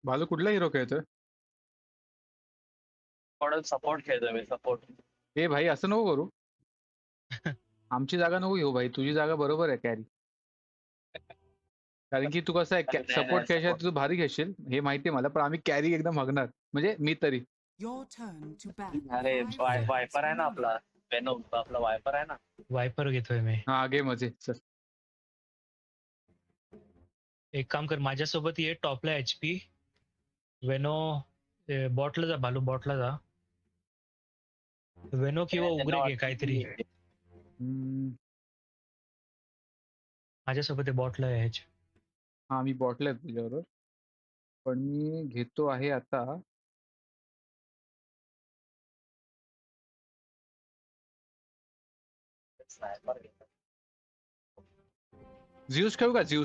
बालू कुठला हिरो खेळतोय? थोडं सपोर्ट खेळतोय मी सपोर्ट. ए भाई असं नको करू. आमची जागा नको घेऊ भाई, तुझी जागा बरोबर आहे कॅरी. कारण की तू कसं आहे नाही सपोर्ट नाही खेळशील सपोर्ट. तू भारी खेळशील हे माहिती आहे मला, पण आम्ही कॅरी एकदम हगणार म्हणजे मी तरी. Your turn to bat अरे 5 वाय cards वायपर आहे ना remaining. आपला. वेनो आपला वायपर आहे ना. वायपर घेतोय मी. हा गेम आहे चल. एक काम कर, माझ्यासोबत ये टॉपला HP. वेनो बॉटला जा, भालू बॉटला जा. वेनो किंवा उग्रे घे काहीतरी. माझ्यासोबत बॉटला आहे ह्याच. हा मी बॉटल आहे तुझ्याबरोबर, पण मी घेतो आहे आता स्नायपर घेतो. झ्यूस खेळू का झ्यूस?